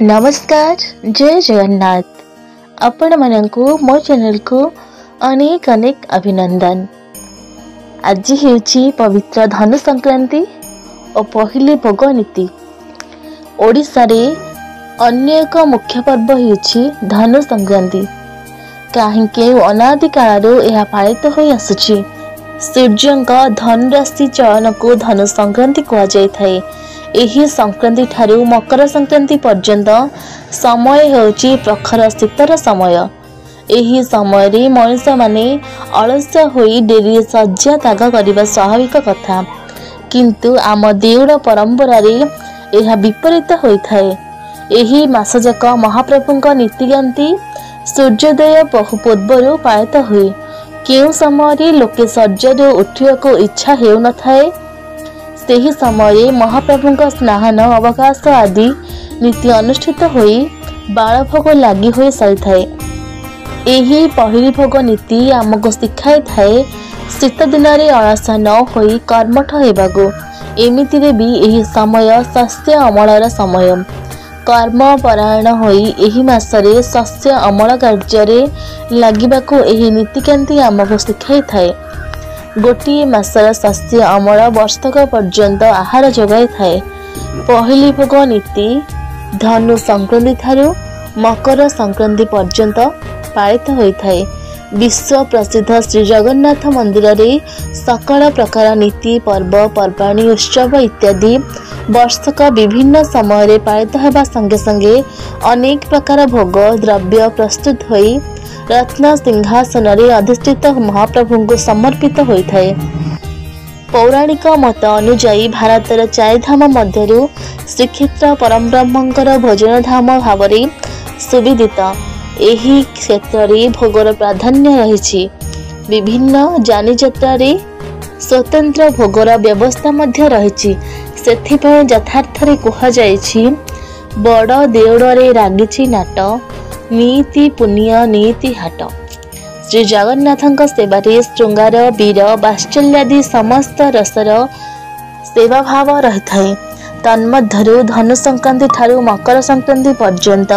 नमस्कार जय जगन्नाथ आपण मानकु मो चैनल को अनेक अनेक अभिनंदन। आज हेउची पवित्र धनु संक्रांति और पहली भोग नीति। ओडिशा रे अन्य एक मुख्य पर्व हेउची धनु संक्रांति। काहेकि अनादि कालरू यह पालित होई आसुची। सूर्यंका धनु राशि चयन को धनु संक्रांति कहा जाय थाए। एही संक्रांति ठारू मकर संक्रांति पर्यंत समय हेउची प्रखर शीतर समय। एही समय रे मनुष्य माने अलस्य होई डेरी सज्जा त्याग करबा स्वाभाविक कथा, किंतु आम देउड़ परंपरा रे एहा विपरीत होई थाए। एही मास जाक महाप्रभुंक नीतिकांति सूर्योदय बहु पूर्वरु पालित हुए। केउ समय रे लोके सज्जरे उठिବାକୁ इच्छा हेउ न थाए, सेही समय महाप्रभुंक स्नान अवकाश आदि नीति अनुष्ठित होई बालभोग लगी होई सारी। एही पहली भोग नीति आमको शिखाई थाए शीत दिन रे अलस न होई कर्मठ हेबागो। एमितिरे भी एही समय शस्य अमलर समय। कर्म परायण होई एही मासरे शस्य अमल कार्य रे लागिबाको एही नीतिकांति आमको शिखाई थाए। गोटे मासर शस्य अमल वर्षक पर्यंत आहार जोगाई थाए। पहली भोग नीति धनु संक्रांति ठारू मकर संक्रांति पर्यंत पालित होई थाए। विश्व प्रसिद्ध श्री जगन्नाथ मंदिर रे सकल प्रकार नीति पर्व पर्वाणी उत्सव इत्यादि वर्षक विभिन्न समय रे पालित हेबा संगे संगे अनेक प्रकार भोग द्रव्य प्रस्तुत होई रत्न सिंहासन रे अधिष्ठित महाप्रभु को समर्पित होई थाए। पौराणिक मत अनुजाई भारतर चारिधाम मध्यरु श्रीक्षेत्र परम ब्रह्मंकर भोजन धाम भाव रे सुविदित। एही क्षेत्र रे भोगर प्राधान्य रहिछि। विभिन्न जानी जात्रा रे स्वतंत्र भोगर व्यवस्था मध्य रहिछि। सेथिपय यथार्थ रे कुहा जायछि बड़ देउड़ रे रागिछि नाट नीति पुण्य नीति हाट। श्री जगन्नाथଙ୍କ सेवारे श्रृंगार वीर वात्सल्यादि समस्त रसर सेवा भाव रहिथाए। तन्मध्यरु धनु संक्रांति ठारू मकर संक्रांति पर्यंत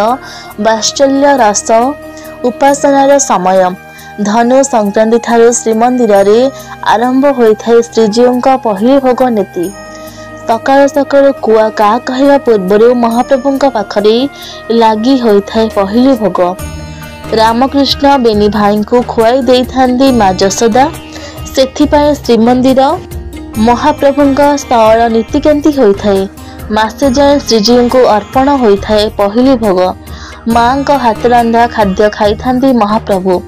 वात्सल्य रस उपासनार समय। धनु संक्रांति ठारू श्रीमंदिर रे आरंभ होइथाए श्रीजीवଙ୍କ पहली भोग नीति। सकाळ सकाळ कुआ का कहवा पूर्व महाप्रभुंक पाखरे लगी होइथाए पहली भोग। रामकृष्ण बेनी भाई को खुआई देई थांदी मां जशोदा। सेथिपाई श्रीमंदिर महाप्रभुंक स्थल नीतिकांति होइथाए। मासे जाए श्रीजीव को अर्पण होइथाए पहली भोग। मां का हाथ रंधा खाद्य खाई थांदी महाप्रभु।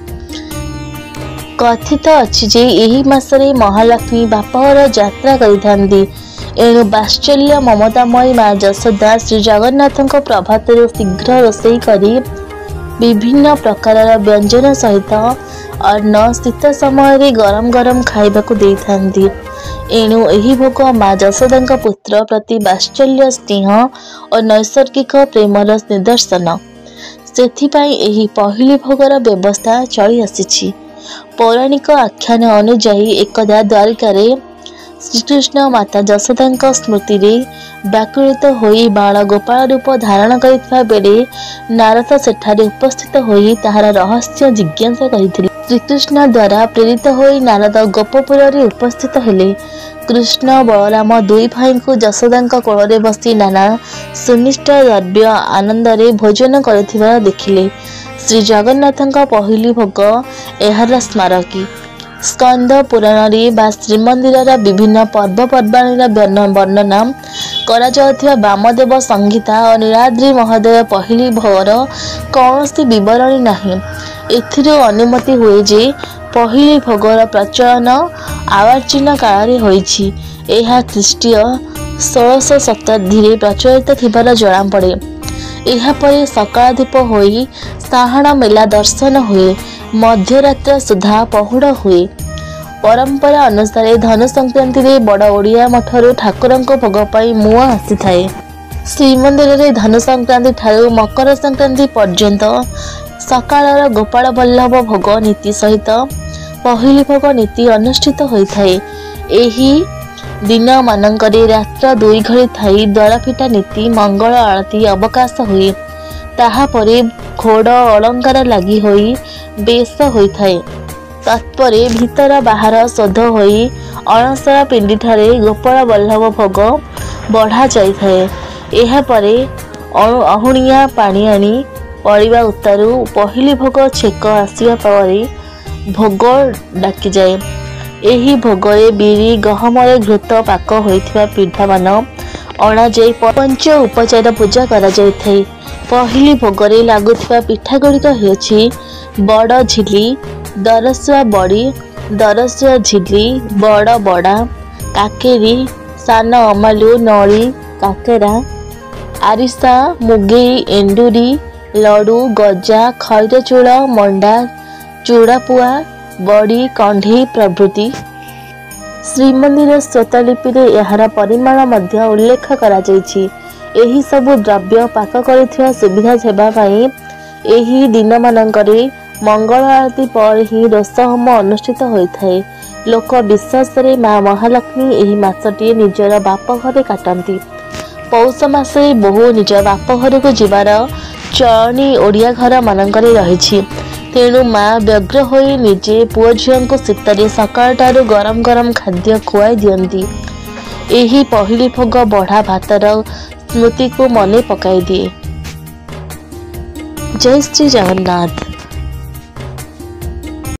कथित अछि जे एही मासरे महालक्ष्मी बापघर यात्रा करिथांदी। एणु वात्सल्य ममतामयी मां जशोदा श्री जगन्नाथଙ୍କ प्रभातରୁ शीघ्र रोषेई करी विभिन्न प्रकार व्यंजन सहित अन्न शीत समय गरम गरम खाइबाकू देइथांदी। एणु एही भोग मां जशोदाଙ୍କ पुत्र प्रति वात्सल्य स्नेह और नैसर्गिक प्रेमर निदर्शन। सेथिपाई एही पहली भोगर व्यवस्था चली आसीछि। पौराणिक आख्यान अनुजाई एकदा द्वारिका श्रीकृष्ण माता जशोदा स्मृति रे व्याकुलित होई बाल गोपाल रूप धारण करितबा बेले नारद सेठारे उपस्थित होई ताहार रहस्य जिज्ञासा करिथिले। श्रीकृष्ण द्वारा प्रेरित होई नारद गोपपुर रे उपस्थित हेले। कृष्ण बलराम दुई भाई को जशोदा कोल रे बसी नाना सुनिष्ठ द्रव्य आनंद रे भोजन करथिबा देखिले। श्री जगन्नाथଙ୍କ पहली भोग एहार स्मारकी। स्कंद पुराण रे बा श्रीमंदिर विभिन्न पर्वपर्वाणी वर्णना करा जाउथिबा वामदेव संहिता और नीलाद्रि महोदय पहली भोगर कौनसी विवरणी नाही। एथिरो अनुमति हुए जे पहली भोगर प्रचलन आवर्चीन काल रे होईछि। एहा ख्रीष्टीय 1600 शताब्दी रे प्रचलित थिबार जणा पड़े। एहा परे सकाळधूप होई साहाण मेला दर्शन हुए। मध्यरात्र सुधा पहुड़ हुए। परंपरा अनुसार धनु संक्रांति रे बड़ ओडिया मठरू ठाकुरंको भोग पाई मुआ आसी थाए। श्रीमंदिर रे धनु संक्रांति ठारू मकर संक्रांति पर्यंत सकाळर गोपाल बल्लभ भोग नीति सहित पहली भोग नीति अनुष्ठित होई थाए। एही दिन मानकरे रात्र 2 घड़ी थाई द्वार फिटा नीति मंगल आरती अवकाश हुए। ତାହାପରେ ଘୋଡ଼ ଅଳଙ୍କାର ଲାଗି ହୋଇ ବେଶ ହୋଇଥାଏ। ତତ୍ପରେ ଭିତର ବାହାର ଶୋଧ ହୋଇ ଅଣସର ପିଣ୍ଡିଠାରେ ଗୋପାଳ ବଲ୍ଲଭ ଭୋଗ ବଢ଼ା ଯାଇଥାଏ। ଏହାପରେ ଅହୁଣିଆ ପାଣି ଆଣି ପଡ଼ିବା ଉତ୍ତାରୁ ପହିଲି ଭୋଗ ଛେକ ଆସିବା ପରେ ଭୋଗ ଡାକିଯାଏ। ଏହି ଭୋଗରେ ବିରି ଗହମରେ ଘୃତ ପାକ ହୋଇଥିବା ପିଠାମାନ ଅଣାଯାଇ ପଞ୍ଚ ଉପଚାର ପୂଜା କରାଯାଇଥାଏ। ପହିଲି ଭୋଗରେ ଲାଗୁଥିବା ପିଠା ଗୁଡ଼ିକ ହେଉଛି ବଡ଼ ଝିଲି, ଦରସୁଆ ବଡ଼ି, ଦରସୁଆ ଝିଲି, ବଡ଼ ବଡ଼ା, କାକେରୀ, ସାନ ଅମାଲୁ, ନଳି, କାକେରା, ଆରିସା, ମୁଗେଇ, ଏଣ୍ଡୁରି, ଲଡ଼ୁ, ଗଜା, ଖଇରଚୂଳ, ମଣ୍ଡା, ଚୁଡ଼ାପୁଆ, ବଡ଼ି, କଣ୍ଢେଇ ପ୍ରଭୃତି। ଶ୍ରୀମନ୍ଦିର ସ୍ୱତ୍ତ୍ୱଲିପିରେ ଏହାର ପରିମାଣ ମଧ୍ୟ ଉଲ୍ଲେଖ କରାଯାଇଛି। ଏହି ସବୁ ଦ୍ରବ୍ୟ ପାକ କରୁଥିବା ସୁବିଧା ହେବା ପାଇଁ ଏହି ଦିନମାନଙ୍କରେ ମଙ୍ଗଳ ଆଳତି ପରେ ହିଁ ରୋଷହୋମ ଅନୁଷ୍ଠିତ ହୋଇଥାଏ। ଲୋକ ବିଶ୍ୱାସରେ ମା ମହାଲକ୍ଷ୍ମୀ ଏହି ମାସଟିଏ ନିଜର ବାପ ଘରେ କାଟନ୍ତି। ପୌଷ ମାସରେ ବୋହୂ ନିଜ ବାପ ଘରକୁ ଯିବାର ଚଳଣି ଓଡ଼ିଆ ଘର ମାନଙ୍କରେ ରହିଛି। ତେଣୁ ମା ବ୍ୟଗ୍ର ହୋଇ ନିଜେ ପୁଅ ଝିଅଙ୍କୁ ଶୀତରେ ସକାଳଟାରୁ ଗରମ ଗରମ ଖାଦ୍ୟ ଖୁଆଇ ଦିଅନ୍ତି। ଏହି ପହିଲି ଭୋଗ ବଢ଼ା ଭାତର ସ୍ମୃତିକୁ ମନେ ପକାଇ ଦିଏ। ଜୟ ଶ୍ରୀ ଜଗନ୍ନାଥ।